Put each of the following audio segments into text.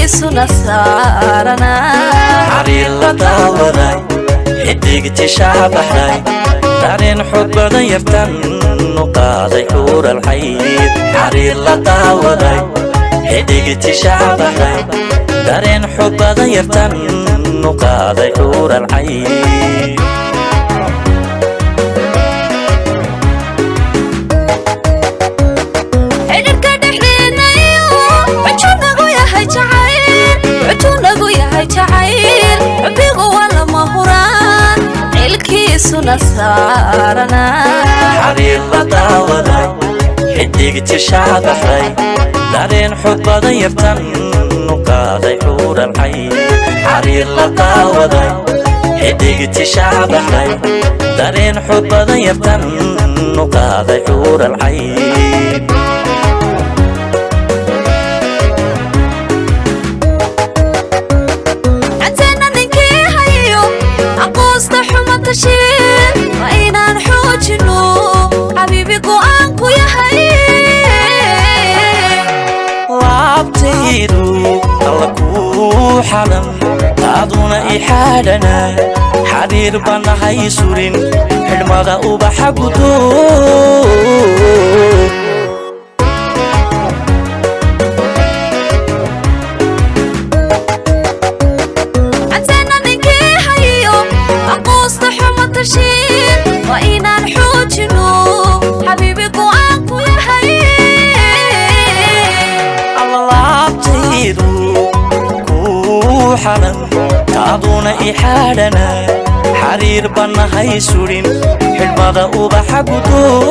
xilkiisuna saaranaa xariir la daawaday xidigtii shaabaxday dareen xoog badan yartan u qaaday xuural xayd xariir la daawaday xidigtii shaabaxday dareen xoog badan yartan u qaaday xuural xayd xilkiisuna saaranaa xariir la daawaday xidigtii shaabaxday dareen xoog badan yartan u qaaday xuural xayd xariir la daawaday xidigtii shaabaxday dareen xoog badan yartan u qaaday xuural xayd وإنان حوجنو حبيبي قوانكو يا هاي لابتيدو طلقو حلم تعضونا إحالنا حرير بنا هاي سورين حلمادا وبحقودو وإنان حوجنو حبيبي قوانكو يا هاي الله لابتيدو كو حلم تعضونا إحالنا حرير بنا هاي سورين حلمادا وبحقودو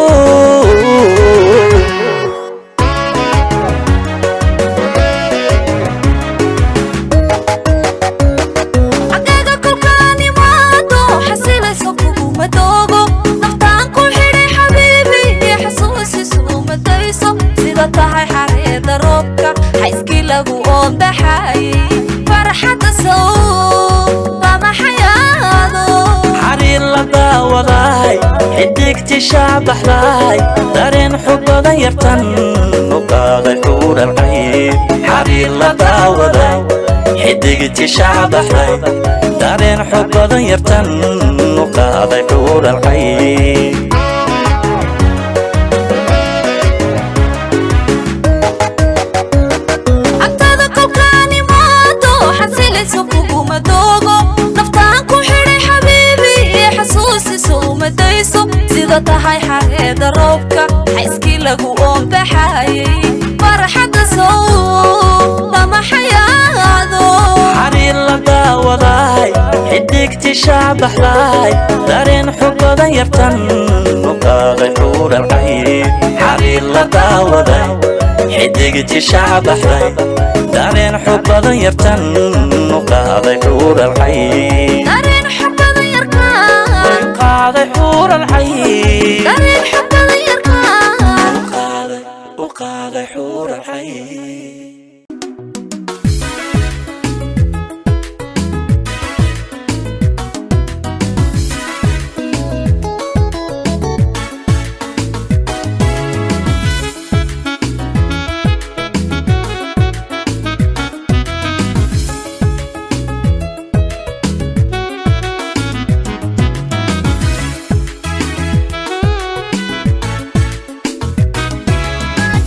حيسكي لغو أم بحاي فرحة سوء طمع حياضو حرير لداوضاي حديكتي شابحلاي دارين حب ضيرتن وقاضي حور الحيد حرير لداوضاي حديكتي شابحلاي دارين حب ضيرتن وقاضي حور الحيد sida tahay xareeda roobka xayskii lagu oombaxayay farxadda soo lama xayaado xariir la daawaday xidigtii shaabaxday dareen xoog badan yartan u qaaday xuural xayd xariir la daawaday xidigtii shaabaxday dareen xoog badan yartan u qaaday xuural xayd قاضي حور الحي دارين حب غيركان وقاضي حور الحي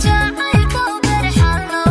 جاعلكم برحلو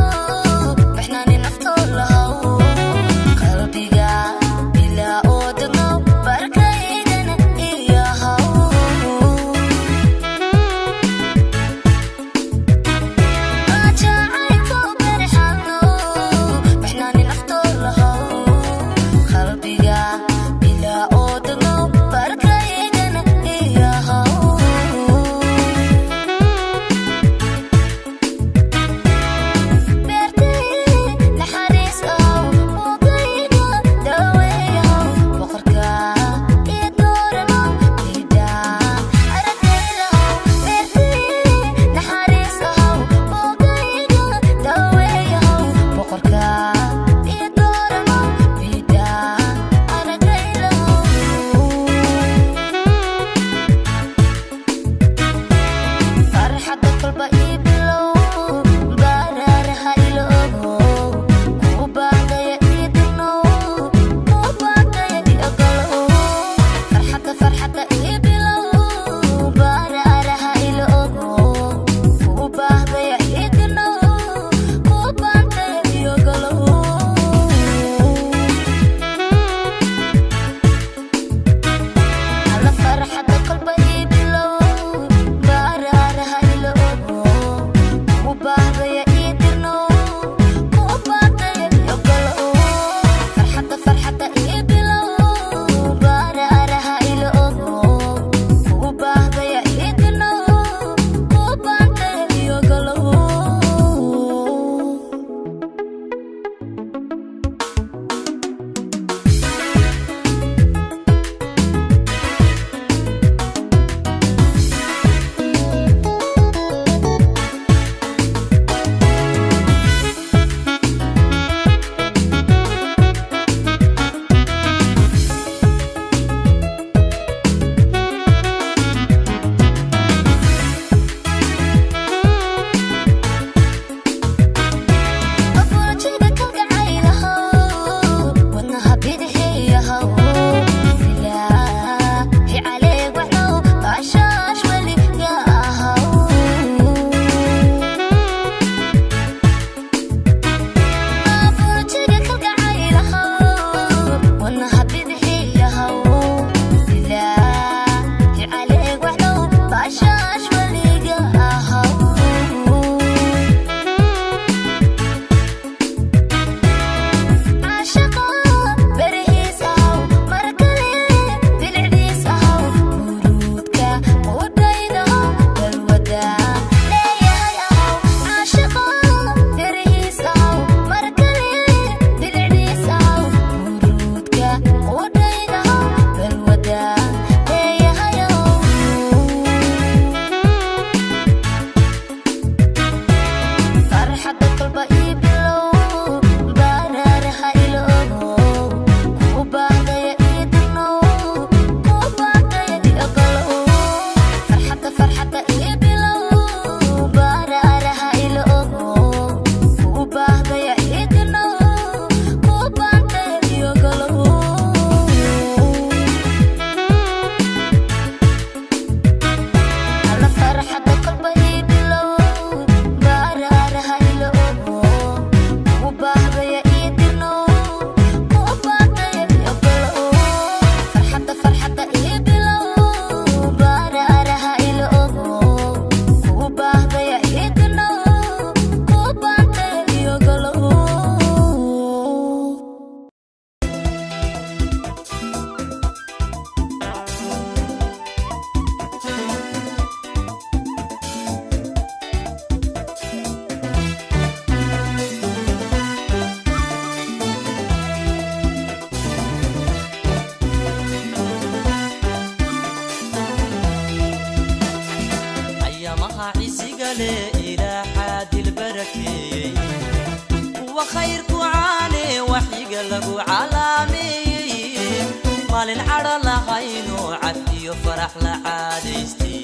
maalin cadho lahayno cabdiyo farax la caadaystay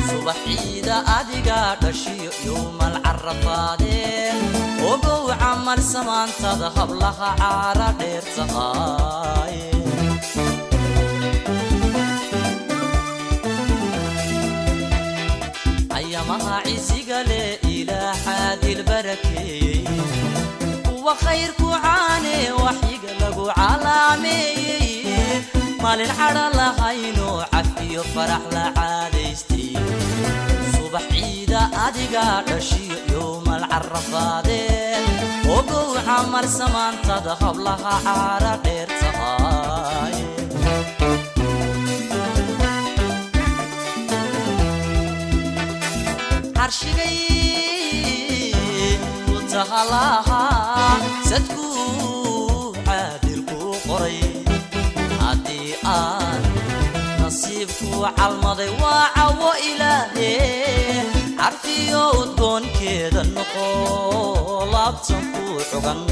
subax ciida adiga dhashiyo yowmal carafaadeen ogow camal samaantada hablaha caara dheer tahay أيامها عزيقة إلى حاد البركة وخيركو عاني وحيق لقو علامي مال الحرى لهينو عفي وفرح لعاديستي صبح عيدة أدقى رشي يوم العرفادين وقو عمر سمان تدخب لها عارة دير تهاي عرشقي وتهلاها سدكو عادلكو قري عدي نصيبكو عالمضي وعو إلهي عرفيو تكون كده النقول أبتنكو حقن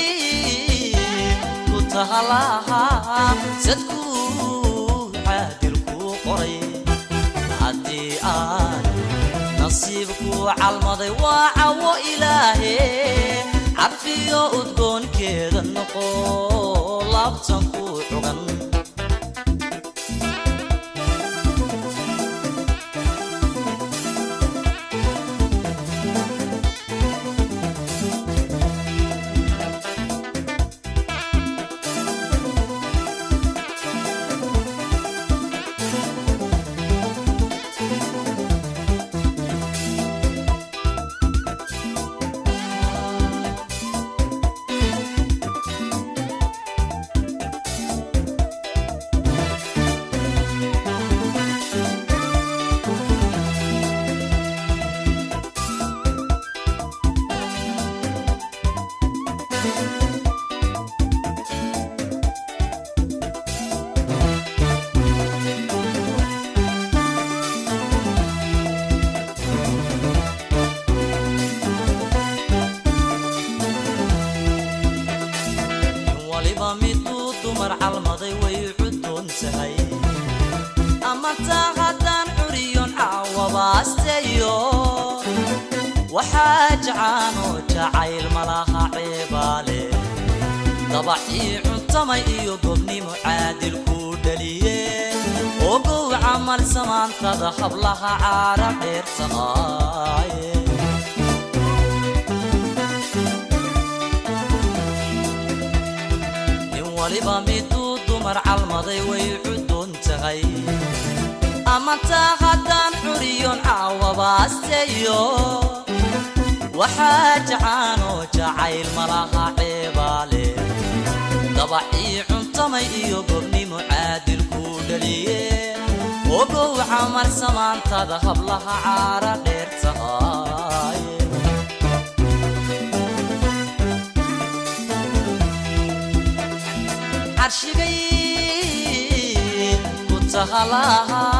عرشقي وتهلاها سدكو عادلكو قري عدي نصيبكو عالمضي وعو إلهي عرفيو تكون كده النقول أبتنكو حقن dumar calmaday way cudun tahay ama taqadan xuriyon cawabaasteyo waxa jacaano jacayl malaha cibaale dabaci cuntamay iyo gobnimo caadil ku dhaliye ogow camal samaantada hablaha caara dheer tahay waliba midu dumar calmaday way cudun tahay ama taqadan xuriyon cawabaasteyo waxa jacaano jacayl malaha cibaale dabaci cuntamay iyo gobnimo caadil ku dhaliye ogow camal samaantada hablaha caara dheer tahay عرشقي وتهلاها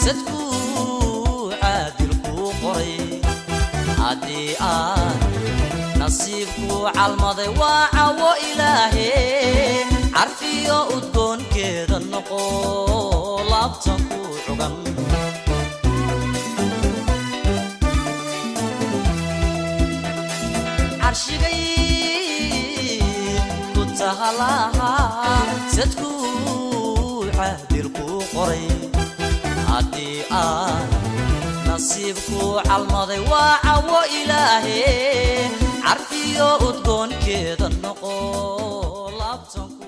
سدكو عادلكو قري عدي نصيبكو عالمضي وعو إلهي عرفيو تكون كده النقول أبتنكو حقن عرشقي وتهلاها سدكو عادلكو قري عدي نصيبكو عالمضي وعو إلهي عرفيو تكون كده النقول أبتنكو